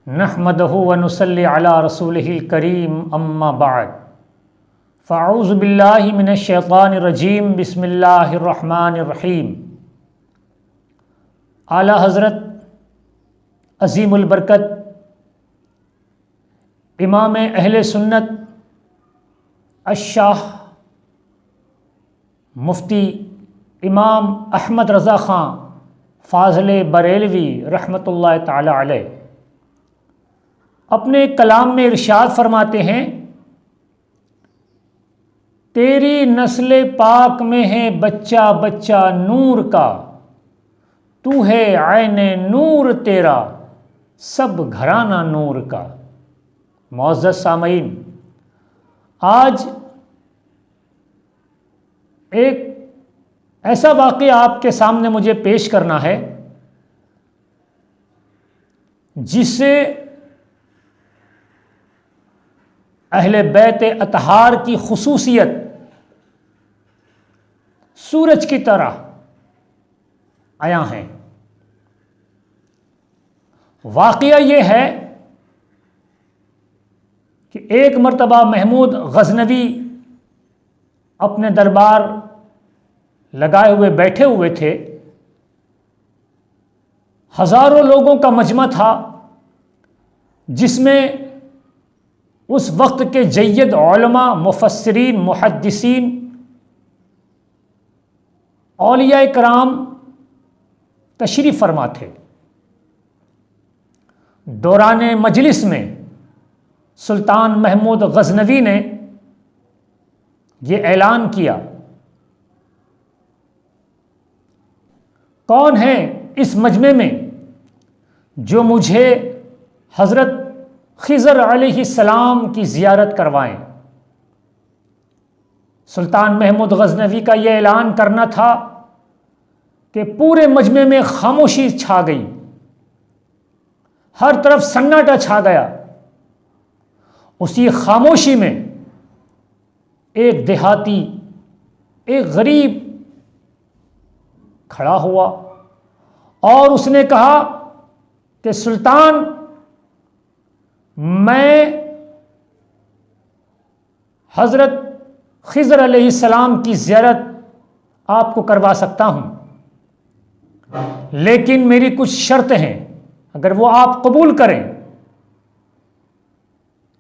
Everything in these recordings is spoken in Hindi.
नहमदहु व नुसल्ली अला रसूलिहिल करीम अम्मा बाद फ़अऊज़ु बिल्लाहि मिनश शैतानिर रजीम बिस्मिल्लाहिर रहमानिर रहीम। आला हज़रत अज़ीमुल बरकत इमाम अहले सुन्नत अश-शाह मुफ्ती इमाम अहमद रज़ा ख़ां फ़ाज़िल बरेलवी रहमतुल्लाह ताला अलैह अपने कलाम में इरशाद फरमाते हैं, तेरी नस्ल पाक में है बच्चा बच्चा नूर का, तू है आईने नूर तेरा सब घराना नूर का। मुअज़्ज़ज़ सामईन, आज एक ऐसा वाक़या आपके सामने मुझे पेश करना है जिससे अहले बैत अतहार की खुसूसियत सूरज की तरह आया है। वाक़या ये है कि एक मर्तबा महमूद गज़नवी अपने दरबार लगाए हुए बैठे हुए थे। हज़ारों लोगों का मजमा था जिसमें उस वक्त के जय्यद उलमा, मुफस्सिरीन, मुहद्दिसीन, औलिया कराम तशरीफ़ फरमा थे। दौरान मजलिस में सुल्तान महमूद गज़नवी ने यह ऐलान किया, कौन है इस मजमे में जो मुझे हज़रत खिज़र अलैहिस्सलाम की ज़ियारत करवाएं। सुल्तान महमूद गज़नवी का यह ऐलान करना था कि पूरे मजमे में खामोशी छा गई, हर तरफ सन्नाटा छा गया। उसी खामोशी में एक देहाती, एक गरीब खड़ा हुआ और उसने कहा कि सुल्तान, मैं हज़रत खिज़र अलैहिस्सलाम की ज़ियारत आपको करवा सकता हूँ, लेकिन मेरी कुछ शर्तें हैं। अगर वो आप कबूल करें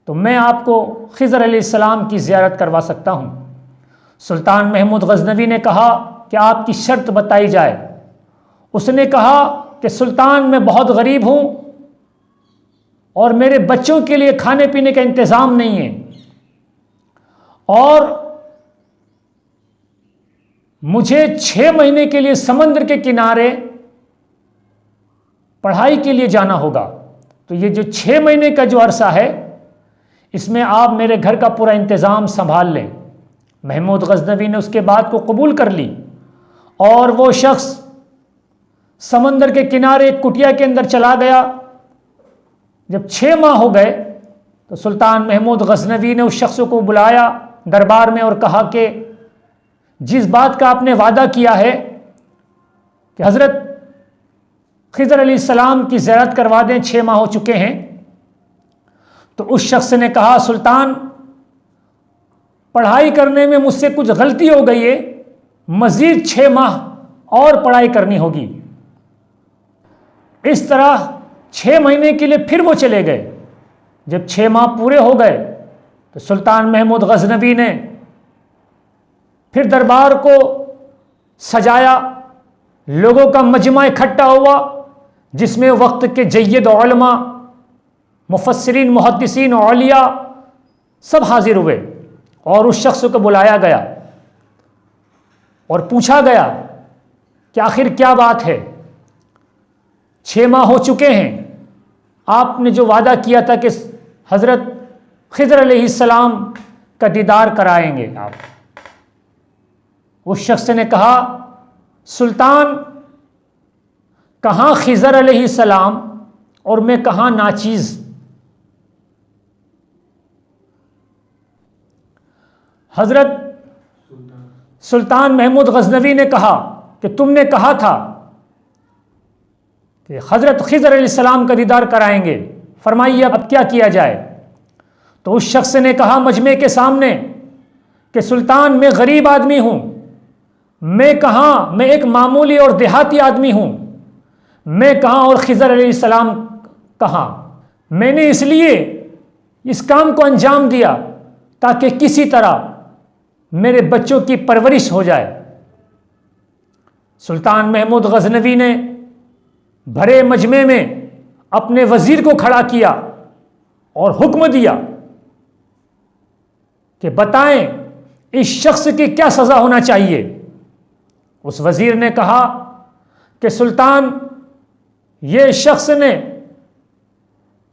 तो मैं आपको खिज़र अलैहिस्सलाम की ज़ियारत करवा सकता हूँ। सुल्तान महमूद गज़नवी ने कहा कि आपकी शर्त बताई जाए। उसने कहा कि सुल्तान, मैं बहुत गरीब हूँ और मेरे बच्चों के लिए खाने पीने का इंतज़ाम नहीं है और मुझे 6 महीने के लिए समंदर के किनारे पढ़ाई के लिए जाना होगा। तो ये जो 6 महीने का जो अरसा है, इसमें आप मेरे घर का पूरा इंतज़ाम संभाल लें। महमूद गज़नवी ने उसके बात को कबूल कर ली और वो शख्स समंदर के किनारे एक कुटिया के अंदर चला गया। जब 6 माह हो गए तो सुल्तान महमूद गज़नवी ने उस शख्स को बुलाया दरबार में और कहा कि जिस बात का आपने वादा किया है कि हज़रत खिज़र अलैहिस्सलाम की ज़ियारत करवा दें, 6 माह हो चुके हैं। तो उस शख्स ने कहा, सुल्तान, पढ़ाई करने में मुझसे कुछ गलती हो गई है, मज़ीद 6 माह और पढ़ाई करनी होगी। इस तरह 6 महीने के लिए फिर वो चले गए। जब 6 माह पूरे हो गए तो सुल्तान महमूद गज़नवी ने फिर दरबार को सजाया। लोगों का मजमा इकट्ठा हुआ जिसमें वक्त के जय्यद उलमा, मुफस्सिरीन, मुहद्दिसीन, औलिया सब हाजिर हुए और उस शख्स को बुलाया गया और पूछा गया कि आखिर क्या बात है, 6 माह हो चुके हैं, आपने जो वादा किया था कि हज़रत खिज़र अलैहिस्सलाम का दीदार कराएंगे आप। उस शख्स ने कहा, सुल्तान, कहाँ खिज़र अलैहिस्सलाम और मैं कहाँ नाचीज़। हज़रत सुल्तान महमूद गज़नवी ने कहा कि तुमने कहा था कि हज़रत खिज़र अलैहिस्सलाम का दीदार कराएंगे। फरमाइए अब क्या किया जाए। तो उस शख्स ने कहा मजमे के सामने कि सुल्तान, मैं गरीब आदमी हूं, मैं एक मामूली और देहाती आदमी हूं, मैं कहाँ और खिज़र अलैहिस्सलाम कहाँ। मैंने इसलिए इस काम को अंजाम दिया ताकि किसी तरह मेरे बच्चों की परवरिश हो जाए। सुल्तान महमूद गजनवी ने भरे मजमे में अपने वजीर को खड़ा किया और हुक्म दिया कि बताएं इस शख्स की क्या सजा होना चाहिए। उस वजीर ने कहा कि सुल्तान, ये शख्स ने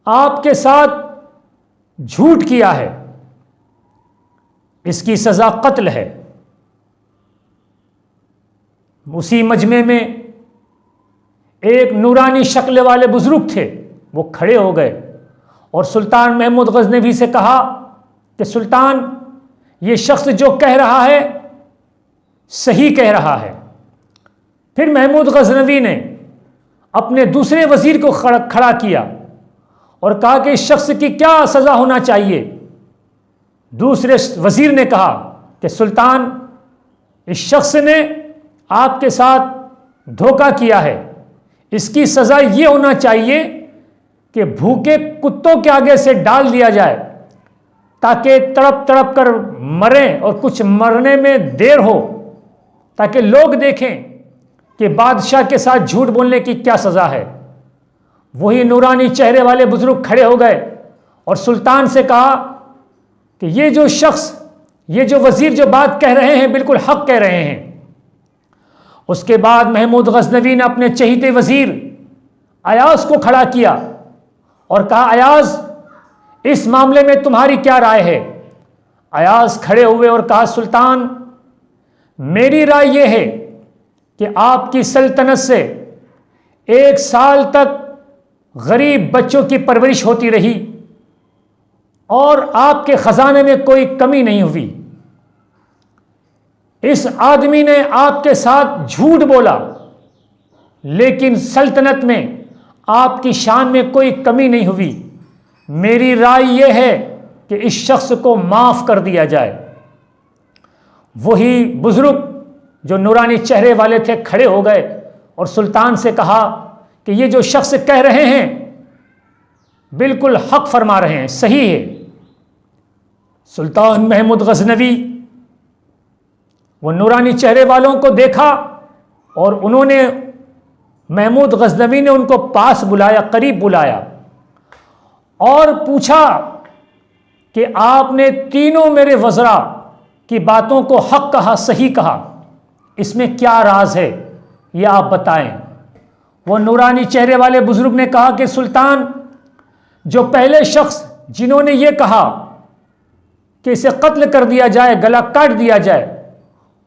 आपके साथ झूठ किया है, इसकी सजा कत्ल है। उसी मजमे में एक नूरानी शक्ल वाले बुजुर्ग थे, वो खड़े हो गए और सुल्तान महमूद गजनवी से कहा कि सुल्तान, ये शख्स जो कह रहा है सही कह रहा है। फिर महमूद गजनवी ने अपने दूसरे वजीर को खड़ा किया और कहा कि इस शख्स की क्या सजा होना चाहिए। दूसरे वजीर ने कहा कि सुल्तान, इस शख्स ने आपके साथ धोखा किया है, इसकी सजा ये होना चाहिए कि भूखे कुत्तों के आगे से डाल दिया जाए ताकि तड़प तड़प कर मरें और कुछ मरने में देर हो, ताकि लोग देखें कि बादशाह के साथ झूठ बोलने की क्या सजा है। वही नूरानी चेहरे वाले बुजुर्ग खड़े हो गए और सुल्तान से कहा कि ये जो शख्स, ये जो वजीर जो बात कह रहे हैं बिल्कुल हक कह रहे हैं। उसके बाद महमूद गजनवी ने अपने चहीते वजीर अयाज को खड़ा किया और कहा, अयाज, इस मामले में तुम्हारी क्या राय है। अयाज खड़े हुए और कहा, सुल्तान, मेरी राय यह है कि आपकी सल्तनत से 1 साल तक गरीब बच्चों की परवरिश होती रही और आपके खजाने में कोई कमी नहीं हुई। इस आदमी ने आपके साथ झूठ बोला, लेकिन सल्तनत में आपकी शान में कोई कमी नहीं हुई। मेरी राय यह है कि इस शख्स को माफ कर दिया जाए। वही बुजुर्ग जो नूरानी चेहरे वाले थे खड़े हो गए और सुल्तान से कहा कि ये जो शख्स कह रहे हैं बिल्कुल हक फरमा रहे हैं, सही है। सुल्तान महमूद गजनवी वो नूरानी चेहरे वालों को देखा और उन्होंने, महमूद गजनवी ने उनको पास बुलाया, करीब बुलाया और पूछा कि आपने तीनों मेरे वज़रा की बातों को हक कहा, सही कहा, इसमें क्या राज है, ये आप बताएं। वो नूरानी चेहरे वाले बुजुर्ग ने कहा कि सुल्तान, जो पहले शख्स जिन्होंने ये कहा कि इसे कत्ल कर दिया जाए, गला काट दिया जाए,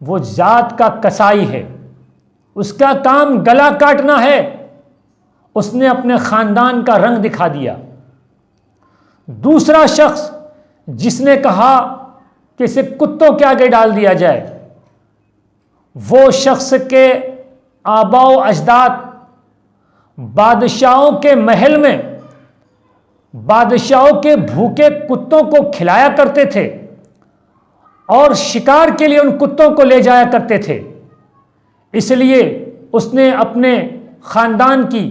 वो जात का कसाई है, उसका काम गला काटना है, उसने अपने खानदान का रंग दिखा दिया। दूसरा शख्स जिसने कहा कि इसे कुत्तों के आगे डाल दिया जाए, वो शख्स के आबाओ अजदाद बादशाहों के महल में बादशाहों के भूखे कुत्तों को खिलाया करते थे और शिकार के लिए उन कुत्तों को ले जाया करते थे। इसलिए उसने अपने खानदान की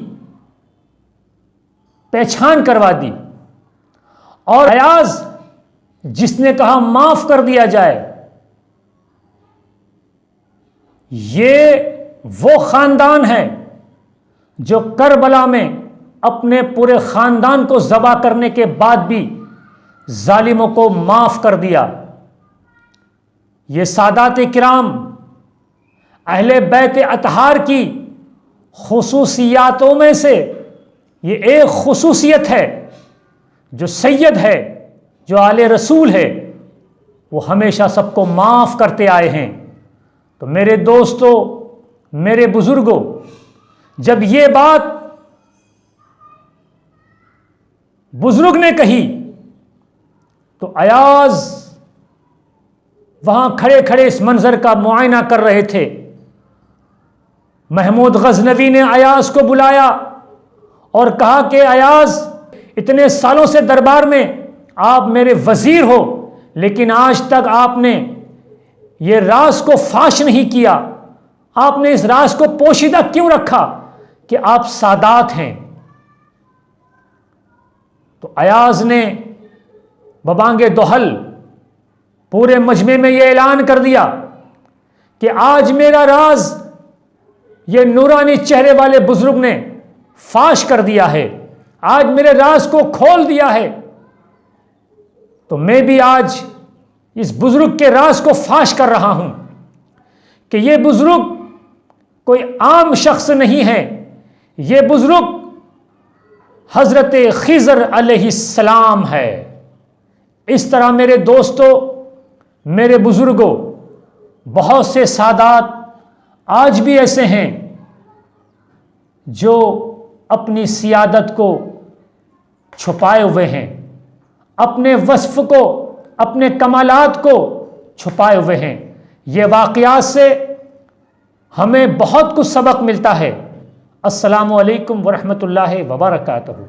पहचान करवा दी। और अयाज जिसने कहा माफ कर दिया जाए, ये वो खानदान है जो करबला में अपने पूरे खानदान को ज़बा करने के बाद भी जालिमों को माफ कर दिया। ये सादात किराम अहले बैत अतहार की खुसूसियातों में से ये एक खुसूसियत है। जो सैयद है, जो आले रसूल है, वो हमेशा सबको माफ़ करते आए हैं। तो मेरे दोस्तों, मेरे बुजुर्गों, जब ये बात बुजुर्ग ने कही तो अयाज वहां खड़े खड़े इस मंजर का मुआयना कर रहे थे। महमूद गजनवी ने अयाज को बुलाया और कहा कि अयाज, इतने सालों से दरबार में आप मेरे वजीर हो, लेकिन आज तक आपने ये राज को फाश नहीं किया। आपने इस राज को पोशीदा क्यों रखा कि आप सादात हैं। तो अयाज ने बबांगे दोहल पूरे मजमे में यह ऐलान कर दिया कि आज मेरा राज ये नूरानी चेहरे वाले बुजुर्ग ने फाश कर दिया है, आज मेरे राज को खोल दिया है। तो मैं भी आज इस बुजुर्ग के राज को फाश कर रहा हूं कि ये बुजुर्ग कोई आम शख्स नहीं है, ये बुजुर्ग हजरत खिजर अलैहिस्सलाम है। इस तरह मेरे दोस्तों, मेरे बुजुर्गों, बहुत से सादात आज भी ऐसे हैं जो अपनी सियादत को छुपाए हुए हैं, अपने वस्फ को, अपने कमालात को छुपाए हुए हैं। ये वाक़यात से हमें बहुत कुछ सबक मिलता है। अस्सलामु अलैकुम वरहमतुल्लाहि वबरकातुहू।